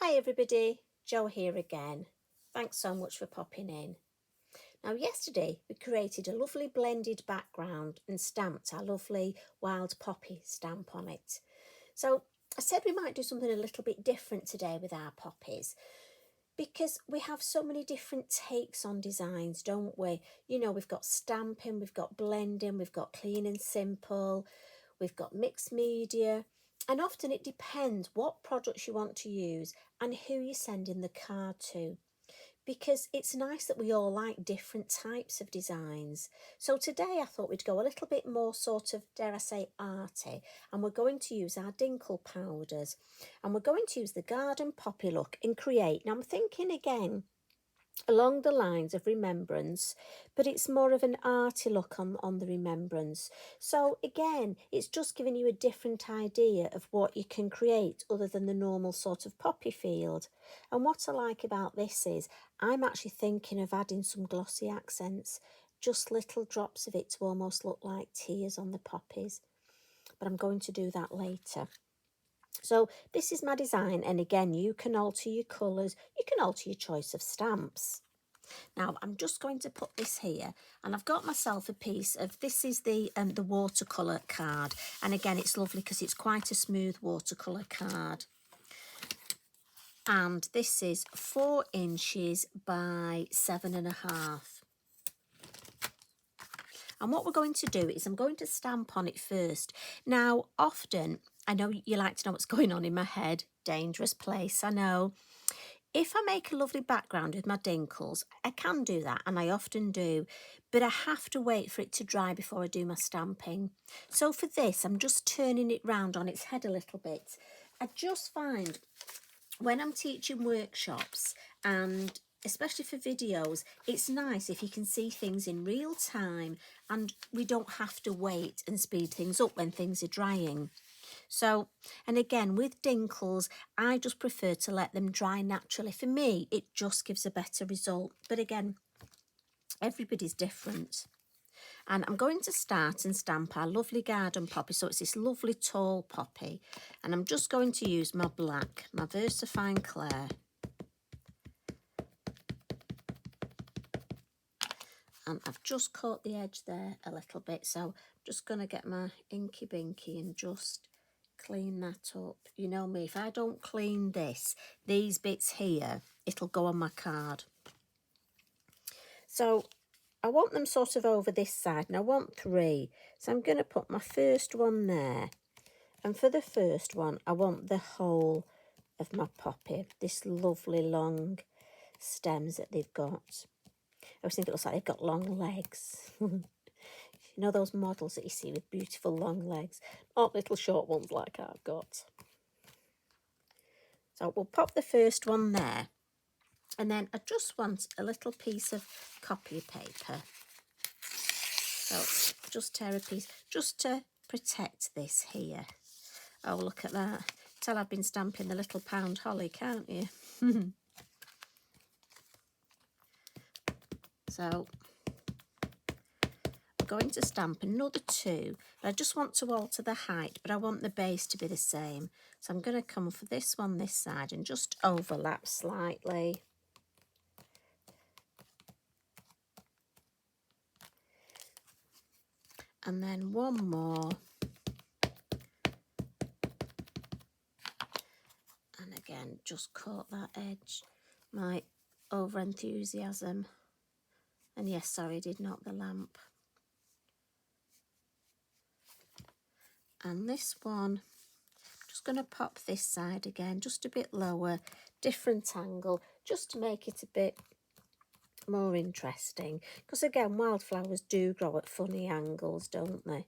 Hi everybody, Jo here again. Thanks so much for popping in. Now yesterday we created a lovely blended background and stamped our lovely wild poppy stamp on it. So I said we might do something a little bit different today with our poppies because we have so many different takes on designs, don't we? You know, we've got stamping, we've got blending, we've got clean and simple, we've got mixed media. And often it depends what products you want to use and who you're sending the card to. Because it's nice that we all like different types of designs. So today I thought we'd go a little bit more sort of, dare I say, arty. And we're going to use our Dinkle powders. And we're going to use the Garden Poppy look and create. Now I'm thinking again, along the lines of remembrance, but it's more of an arty look on the remembrance. So again, it's just giving you a different idea of what you can create other than the normal sort of poppy field. And what I like about this is I'm actually thinking of adding some glossy accents, just little drops of it to almost look like tears on the poppies, but I'm going to do that later. So this is my design, and again, you can alter your colours, you can alter your choice of stamps. Now I'm just going to put this here, and I've got myself a piece of, this is the watercolour card, and again it's lovely because it's quite a smooth watercolour card. And this is 4 inches by 7.5. And what we're going to do is I'm going to stamp on it first. Now, often, I know you like to know what's going on in my head. Dangerous place, I know. If I make a lovely background with my Dinkles, I can do that, and I often do, but I have to wait for it to dry before I do my stamping. So for this, I'm just turning it round on its head a little bit. I just find when I'm teaching workshops, and especially for videos, it's nice if you can see things in real time and we don't have to wait and speed things up when things are drying. So, and again, with Dinkles, I just prefer to let them dry naturally. For me, it just gives a better result. But again, everybody's different. And I'm going to start and stamp our lovely garden poppy. So it's this lovely tall poppy. And I'm just going to use my black, my VersaFine Clair. And I've just caught the edge there a little bit. So I'm just going to get my Inky Binky and just clean that up. You know me, if I don't clean this, these bits here, it'll go on my card. So I want them sort of over this side, and I want 3. So I'm going to put my first one there. And for the first one, I want the whole of my poppy, this lovely long stems that they've got. I always think it looks like they've got long legs. You know those models that you see with beautiful long legs? Not little short ones like I've got. So we'll pop the first one there. And then I just want a little piece of copy paper. So just tear a piece, just to protect this here. Oh, look at that. Tell I've been stamping the little pound holly, can't you? So I'm going to stamp another 2. But I just want to alter the height, but I want the base to be the same. So I'm going to come for this one this side and just overlap slightly. And then one more. And again, just caught that edge. My over enthusiasm. And yes, sorry, did knock the lamp. And this one, just going to pop this side again, just a bit lower, different angle, just to make it a bit more interesting. Because again, wildflowers do grow at funny angles, don't they?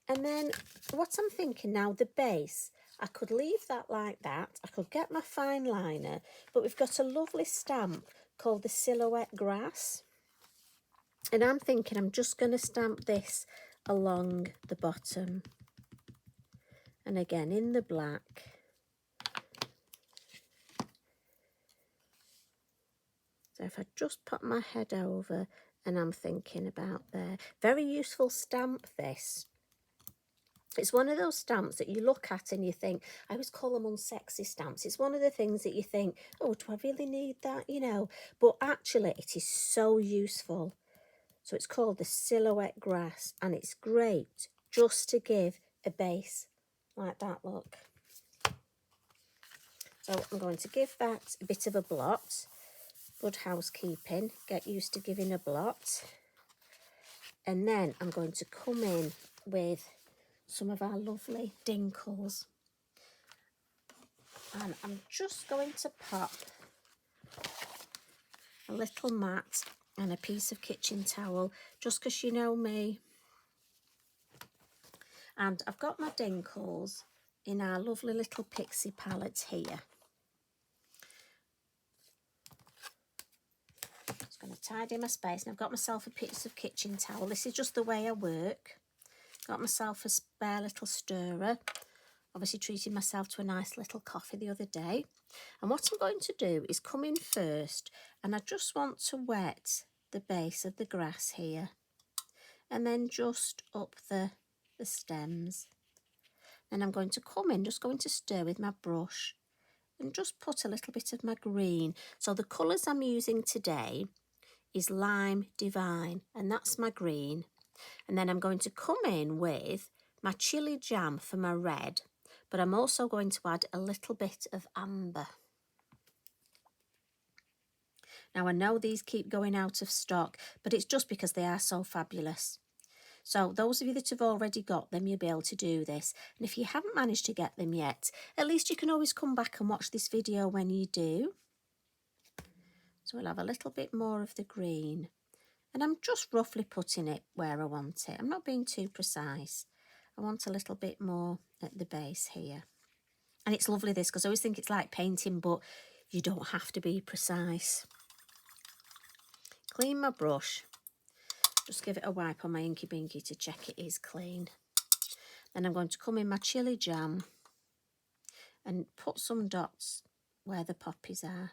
And then what I'm thinking now, the base, I could leave that like that. I could get my fine liner, but we've got a lovely stamp called the Silhouette Grass. And I'm thinking I'm just going to stamp this along the bottom. And again, in the black. So if I just put my head over and I'm thinking about there. Very useful stamp, this. It's one of those stamps that you look at and you think, I always call them unsexy stamps. It's one of the things that you think, oh, do I really need that, you know? But actually, it is so useful. So it's called the Silhouette Grass, and it's great just to give a base like that, look. So I'm going to give that a bit of a blot. Good housekeeping, get used to giving a blot. And then I'm going to come in with some of our lovely Dinkles. And I'm just going to pop a little mat and a piece of kitchen towel, just because you know me. And I've got my Dinkles in our lovely little pixie palette here. Just going to tidy my space, and I've got myself a piece of kitchen towel. This is just the way I work. Got myself a spare little stirrer. Obviously treated myself to a nice little coffee the other day. And what I'm going to do is come in first, and I just want to wet the base of the grass here, and then just up the stems. Then I'm going to come in, just going to stir with my brush and just put a little bit of my green. So the colours I'm using today is Lime Divine, and that's my green. And then I'm going to come in with my chili jam for my red, but I'm also going to add a little bit of amber. Now I know these keep going out of stock, but it's just because they are so fabulous. So those of you that have already got them, you'll be able to do this. And if you haven't managed to get them yet, at least you can always come back and watch this video when you do. So we'll have a little bit more of the green. And I'm just roughly putting it where I want it. I'm not being too precise. I want a little bit more at the base here. And it's lovely this, because I always think it's like painting, but you don't have to be precise. Clean my brush. Just give it a wipe on my Inky Binky to check it is clean. Then I'm going to come in my chili jam and put some dots where the poppies are.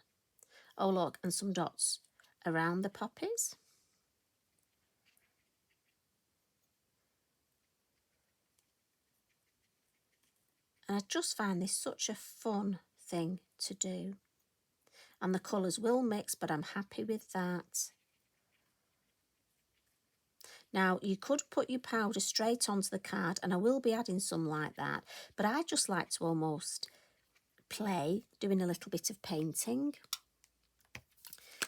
Oh look, and some dots around the poppies. And I just find this such a fun thing to do. And the colours will mix, but I'm happy with that. Now, you could put your powder straight onto the card, and I will be adding some like that, but I just like to almost play, doing a little bit of painting.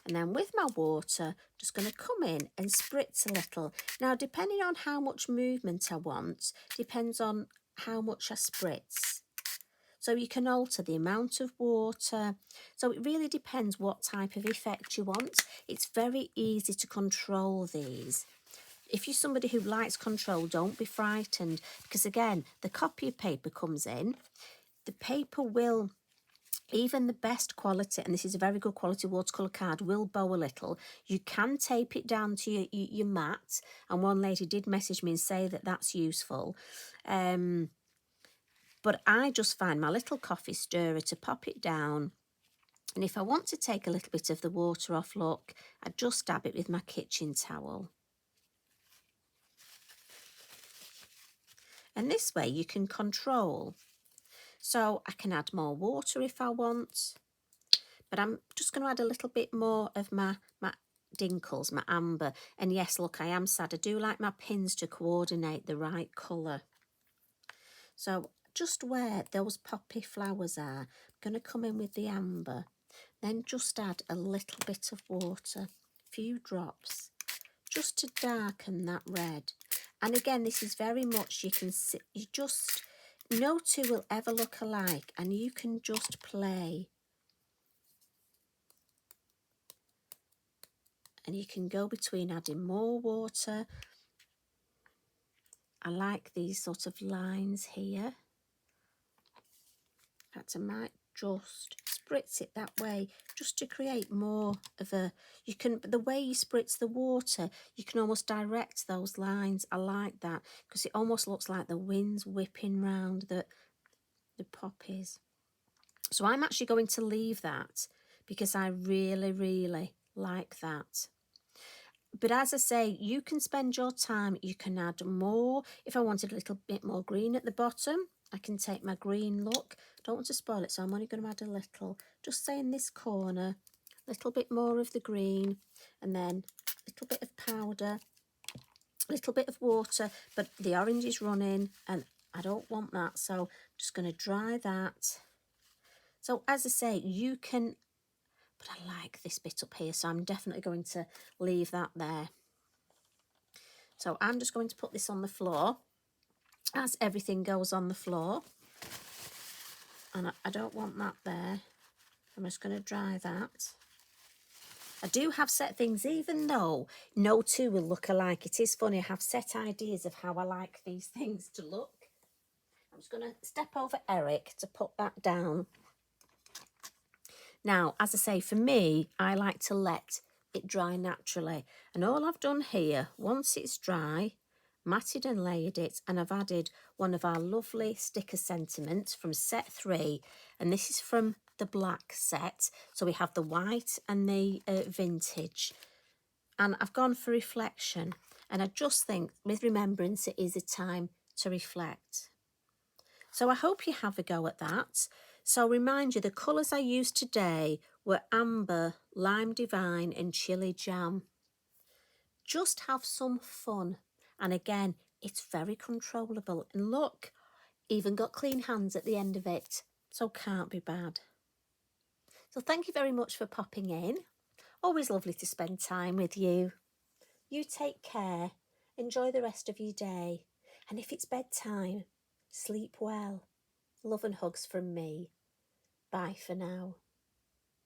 And then with my water, just going to come in and spritz a little. Now, depending on how much movement I want, depends on how much I spritz. So you can alter the amount of water. So it really depends what type of effect you want. It's very easy to control these. If you're somebody who likes control, don't be frightened, because again, the copy of paper comes in. The paper will, even the best quality, and this is a very good quality watercolour card, will bow a little. You can tape it down to your mat, and one lady did message me and say that that's useful. But I just find my little coffee stirrer to pop it down. And if I want to take a little bit of the water off, look, I just dab it with my kitchen towel. And this way you can control. So I can add more water if I want. But I'm just going to add a little bit more of my Dinkles, my amber. And yes, look, I am sad. I do like my pins to coordinate the right colour. So just where those poppy flowers are, I'm going to come in with the amber. Then just add a little bit of water, a few drops, just to darken that red. And again, this is very much, you can see, you just, no two will ever look alike, and you can just play. And you can go between adding more water. I like these sort of lines here. In fact, I might just spritz it that way, just to create more of a, you can, the way you spritz the water, you can almost direct those lines. I like that, because it almost looks like the wind's whipping round the poppies. So I'm actually going to leave that, because I really, really like that. But as I say, you can spend your time, you can add more. If I wanted a little bit more green at the bottom, I can take my green look. Don't want to spoil it, so I'm only going to add a little. Just say in this corner, a little bit more of the green, and then a little bit of powder, a little bit of water, but the orange is running and I don't want that, so I'm just going to dry that. So as I say, you can, but I like this bit up here, so I'm definitely going to leave that there. So I'm just going to put this on the floor, as everything goes on the floor, and I don't want that there. I'm just going to dry that. I do have set things, even though no two will look alike. It is funny, I have set ideas of how I like these things to look. I'm just going to step over Eric to put that down. Now, as I say, for me, I like to let it dry naturally. And all I've done here, once it's dry, matted and layered it, and I've added one of our lovely sticker sentiments from set 3. And this is from the black set. So we have the white and the vintage. And I've gone for reflection. And I just think with remembrance, it is a time to reflect. So I hope you have a go at that. So remind you, the colours I used today were amber, lime divine and chili jam. Just have some fun. And again, it's very controllable. And look, even got clean hands at the end of it. So can't be bad. So thank you very much for popping in. Always lovely to spend time with you. You take care. Enjoy the rest of your day. And if it's bedtime, sleep well. Love and hugs from me. Bye for now.